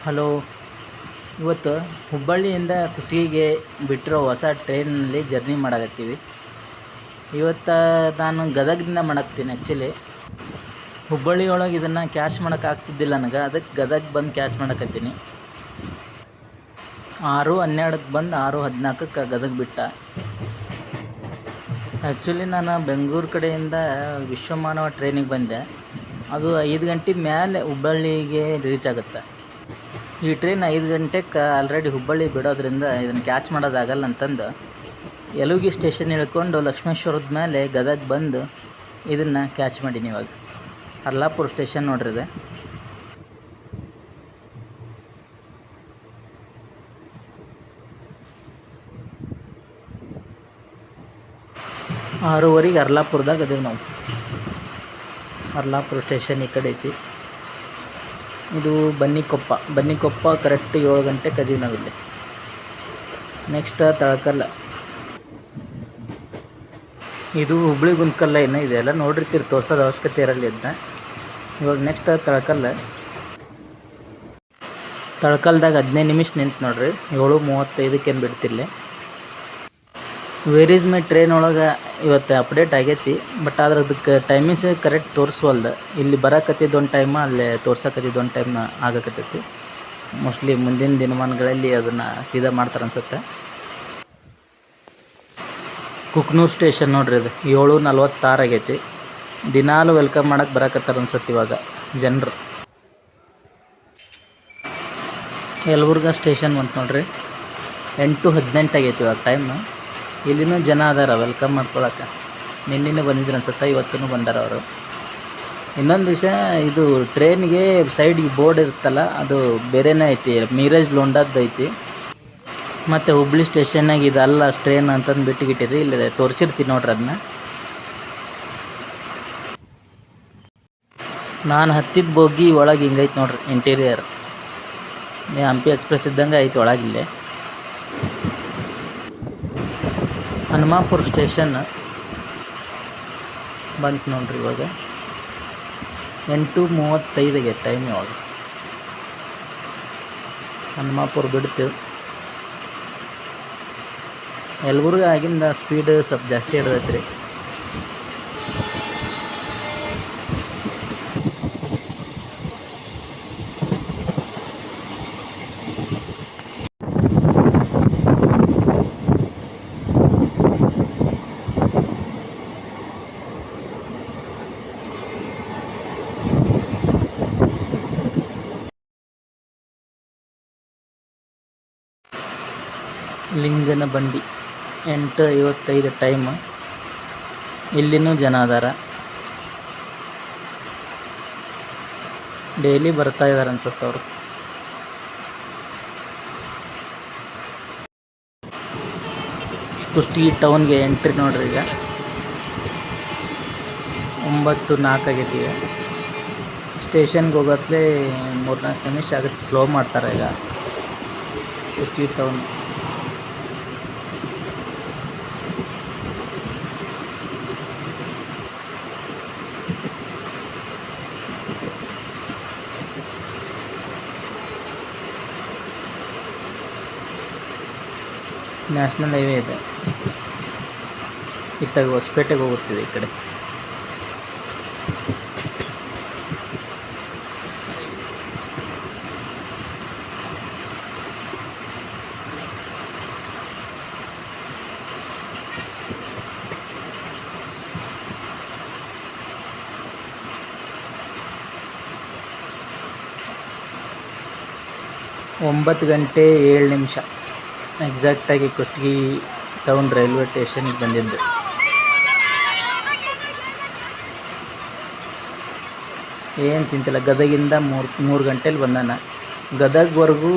Hello. ಇವತ್ತು ಹುಬ್ಬಳ್ಳಿಯಿಂದ ಕುಷ್ಟಗಿಗೆ ಬಿಟ್ಟಿರೋ ಹೊಸ ಟ್ರೈನಲ್ಲಿ ಜರ್ನಿ ಮಾಡಕತ್ತೀವಿ. ಇವತ್ತು ನಾನು ಗದಗದಿಂದ ಮಾಡಾಕ್ತೀನಿ. ಆ್ಯಕ್ಚುಲಿ ಹುಬ್ಬಳ್ಳಿ ಒಳಗೆ ಇದನ್ನು ಕ್ಯಾಚ್ ಮಾಡೋಕ್ಕಾಗ್ತಿದ್ದಿಲ್ಲ ನನಗೆ, ಅದಕ್ಕೆ ಗದಗ ಬಂದು ಕ್ಯಾಚ್ ಮಾಡಕತ್ತೀನಿ. 6:12ಕ್ಕೆ ಬಂದು 6:14ಕ್ಕೆ ಗದಗ ಬಿಟ್ಟ. ಆ್ಯಕ್ಚುಲಿ ನಾನು ಬೆಂಗಳೂರು ಕಡೆಯಿಂದ ವಿಶ್ವಮಾನವ ಟ್ರೈನಿಗೆ ಬಂದೆ. ಅದು 5 ಗಂಟೆ ಮೇಲೆ ಹುಬ್ಬಳ್ಳಿಗೆ ರೀಚ್ ಆಗುತ್ತೆ. ಈ ಟ್ರೈನ್ 5 ಗಂಟೆಗೆ ಆಲ್ರೆಡಿ ಹುಬ್ಬಳ್ಳಿ ಬಿಡೋದ್ರಿಂದ ಇದನ್ನು ಕ್ಯಾಚ್ ಮಾಡೋದಾಗಲ್ಲ ಅಂತಂದು ಯಲುಗಿ ಸ್ಟೇಷನ್ ಇಳ್ಕೊಂಡು ಲಕ್ಷ್ಮೇಶ್ವರದ ಮೇಲೆ ಗದಗ ಬಂದು ಇದನ್ನು ಕ್ಯಾಚ್ ಮಾಡೀನಿ. ಇವಾಗ ಹರ್ಲಾಪುರ ಸ್ಟೇಷನ್ ನೋಡ್ರಿದೆ. ಆರೂವರೆಗೆ ಹರ್ಲಾಪುರದಾಗ ಅದೇವು ನಾವು. ಹರ್ಲಾಪುರ ಸ್ಟೇಷನ್ ಈ ಕಡೆ ಐತಿ. ಇದು ಬನ್ನಿಕೊಪ್ಪ ಕರೆಕ್ಟ್ 7 ಗಂಟೆಗೆ ಅದೀವಿ ನಾವಿಲ್ಲಿ. ನೆಕ್ಸ್ಟ್ ತಳಕಲ್ಲ. ಇದು ಹುಬ್ಳಿ ಗುಂತ್ಕಲ್ಲ ಏನೋ ಇದೆಲ್ಲ ನೋಡಿರ್ತೀರಿ, ತೋರ್ಸೋದು ಅವಶ್ಯಕತೆ ಇರಲಿ ಅಂತ. ಇವಾಗ ನೆಕ್ಸ್ಟ್ ತಳಕಲ್ದಾಗ 15 ನಿಮಿಷ ನಿಂತು ನೋಡ್ರಿ. 7:35ಕ್ಕೆ ಏನು ಬಿಡ್ತಿರ್ಲಿ. ವೇರ್ ಈಸ್ ಮೈ ಟ್ರೈನ್ ಒಳಗೆ ಇವತ್ತು ಅಪ್ಡೇಟ್ ಆಗೈತಿ, ಬಟ್ ಆದ್ರೆ ಅದಕ್ಕೆ ಟೈಮಿಂಗ್ಸ್ ಕರೆಕ್ಟ್ ತೋರಿಸ್ವಲ್ದು. ಇಲ್ಲಿ ಬರಕತ್ತಿದ್ದೊಂದು ಟೈಮ, ಅಲ್ಲೇ ತೋರ್ಸಕತ್ತಿದ್ದೊಂದು ಟೈಮ್ ಆಗಕತ್ತೈತಿ. ಮೋಸ್ಟ್ಲಿ ಮುಂದಿನ ದಿನಮಾನಗಳಲ್ಲಿ ಅದನ್ನು ಸೀದಾ ಮಾಡ್ತಾರೆ ಅನ್ಸುತ್ತೆ. ಕುಕ್ನೂರು ಸ್ಟೇಷನ್ ನೋಡ್ರಿ, ಇದು 7:46 ಆಗೈತಿ. ದಿನಾಲು ವೆಲ್ಕಮ್ ಮಾಡೋಕ್ಕೆ ಬರಕತ್ತಾರೆ ಅನ್ಸುತ್ತೆ ಇವಾಗ ಜನರು. ಯಲಬುರ್ಗಾ ಸ್ಟೇಷನ್ ಬಂತು ನೋಡ್ರಿ, 8:18 ಆಗೈತಿ ಇವಾಗ ಟೈಮ್. ಇಲ್ಲಿನೂ ಜನ ಅದಾರ ವೆಲ್ಕಮ್ ಮಾಡ್ಕೊಳಕ್ಕೆ. ನಿನ್ನೆ ಬಂದಿದ್ರು ಅನ್ಸುತ್ತೆ, ಇವತ್ತೂ ಬಂದಾರ ಅವರು. ಇನ್ನೊಂದು ವಿಷಯ, ಇದು ಟ್ರೈನ್ಗೆ ಸೈಡ್ಗೆ ಬೋರ್ಡ್ ಇರುತ್ತಲ್ಲ, ಅದು ಬೇರೆನೇ ಐತಿ, ಮೀರಜ್ ಲೋಂಡಾದ್ದು ಐತಿ. ಮತ್ತು ಹುಬ್ಳಿ ಸ್ಟೇಷನ್ನಾಗ ಇದಲ್ಲ ಟ್ರೈನ್ ಅಂತಂದು ಬಿಟ್ಟಿಗಿಟ್ಟಿರಿ, ಇಲ್ಲಿ ತೋರಿಸಿರ್ತೀನಿ ನೋಡ್ರಿ ಅದನ್ನ. ನಾನು ಹತ್ತಿದ ಬೋಗಿ ಒಳಗೆ ಹಿಂಗೈತೆ ನೋಡ್ರಿ ಇಂಟೀರಿಯರ್. ಹಂಪಿ ಎಕ್ಸ್ಪ್ರೆಸ್ ಇದ್ದಂಗೆ ಐತೆ ಒಳಗಿಲ್ಲೇ. ಹನುಮಾಪುರ ಸ್ಟೇಷನ್ ಬಂತು ನೋಡ್ರಿ ಇವಾಗ. 8:35 ಆಗೈತೆ ಟೈಮ್. ಇವಾಗ ಹನುಮಾಪುರ ಬಿಡ್ತು. ಯಲಬುರ್ಗ ಆಗಿಂದ ಸ್ಪೀಡ್ ಸ್ವಲ್ಪ ಜಾಸ್ತಿ ಹಿಡ್ದೈತೆ ರೀ. ಲಿಂಗನ ಬಂಡಿ 8:55 ಟೈಮ್. ಇಲ್ಲಿನೂ ಜನ ಅದಾರ, ಡೈಲಿ ಬರ್ತಾ ಇದ್ದಾರೆ ಅನ್ಸುತ್ತೆ ಅವರು. ಕುಷ್ಟಗಿ ಟೌನ್ಗೆ ಎಂಟ್ರಿ ನೋಡ್ರಿ. ಈಗ 9:04 ಆಗೈತಿ. ಈಗ ಸ್ಟೇಷನ್ಗೆ ಹೋಗತ್ಲೇ 3-4 ನಿಮಿಷ ಆಗುತ್ತೆ. ಸ್ಲೋ ಮಾಡ್ತಾರೆ ಈಗ ಕುಷ್ಟಗಿ ಟೌನ್. ನ್ಯಾಷನಲ್ ಹೈವೇ ಇದೆ, ಇತ್ತಾಗ ಹೊಸಪೇಟೆಗೆ ಹೋಗುತ್ತಿದೆ ಈ ಕಡೆ. ಒಂಬತ್ತು ಗಂಟೆ 7 ನಿಮಿಷ ಎಕ್ಸಾಕ್ಟಾಗಿ ಕುಷ್ಟಗಿ ಟೌನ್ ರೈಲ್ವೆ ಸ್ಟೇಷನ್ಗೆ ಬಂದಿದ್ದು. ಏನು ಚಿಂತಿಲ್ಲ. ಗದಗಿಂದ 3 ಗಂಟೆಲಿ ಬಂದಾನ. ಗದಗ್ವರೆಗೂ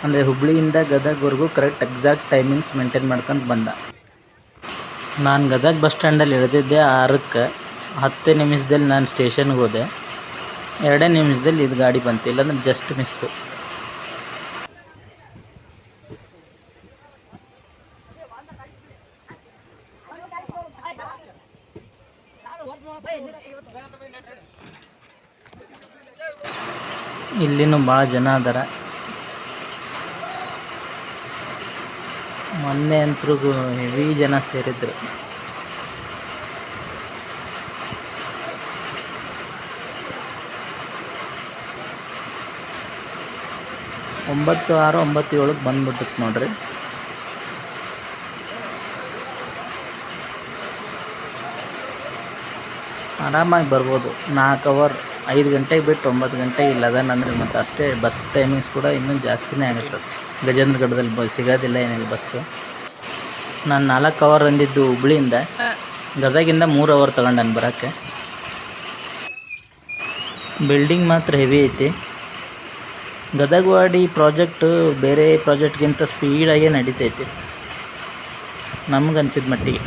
ಅಂದರೆ ಹುಬ್ಳಿಯಿಂದ ಗದಗ್ವರೆಗೂ ಕರೆಕ್ಟ್ ಎಕ್ಸಾಕ್ಟ್ ಟೈಮಿಂಗ್ಸ್ ಮೇಂಟೈನ್ ಮಾಡ್ಕೊಂಡು ಬಂದ. ನಾನು ಗದಗ ಬಸ್ ಸ್ಟ್ಯಾಂಡಲ್ಲಿ ಇಳಿದಿದ್ದೆ 6ಕ್ಕೆ. 10 ನಿಮಿಷದಲ್ಲಿ ನಾನು ಸ್ಟೇಷನ್ಗೆ ಹೋದೆ. 2 ನಿಮಿಷದಲ್ಲಿ ಇದು ಗಾಡಿ ಬಂತು, ಇಲ್ಲಾಂದ್ರೆ ಜಸ್ಟ್ ಮಿಸ್ಸು. ಇಲ್ಲಿನೂ ಭಾಳ ಜನ ಅದಾರ. ಮೊನ್ನೆ ಅಂತೂ ಹೆವಿ ಜನ ಸೇರಿದ್ರು. ಒಂಬತ್ತು 6 9 7 ಬಂದ್ಬಿಟ್ಟಿತ್ತು ನೋಡ್ರಿ. ಆರಾಮಾಗಿ ಬರ್ಬೋದು. 4 ಅವರ್ 5 ಗಂಟೆಗೆ ಬಿಟ್ಟು 9 ಗಂಟೆಗೆ ಇಲ್ಲ ಅದನ್ನಂದ್ರೆ ಮತ್ತು ಅಷ್ಟೇ. ಬಸ್ ಟೈಮಿಂಗ್ಸ್ ಕೂಡ ಇನ್ನೂ ಜಾಸ್ತಿನೇ ಆಗುತ್ತೆ. ಗಜೇಂದ್ರಗಢದಲ್ಲಿ ಸಿಗೋದಿಲ್ಲ ಏನಿಲ್ಲ ಬಸ್ಸು. ನಾನು 4 ಅವರ್ ಅಂದಿದ್ದು ಹುಬ್ಳಿಯಿಂದ. ಗದಗಿಂದ 3 ಅವರ್ ತಗೊಂಡಾನು ಬರೋಕ್ಕೆ. ಬಿಲ್ಡಿಂಗ್ ಮಾತ್ರ ಹೆವಿ ಐತಿ. ಗದಗವಾಡಿ ಪ್ರಾಜೆಕ್ಟು ಬೇರೆ ಪ್ರಾಜೆಕ್ಟ್ಗಿಂತ ಸ್ಪೀಡಾಗೇ ನಡೀತೈತಿ ನಮ್ಗೆ ಅನ್ಸಿದ ಮಟ್ಟಿಗೆ.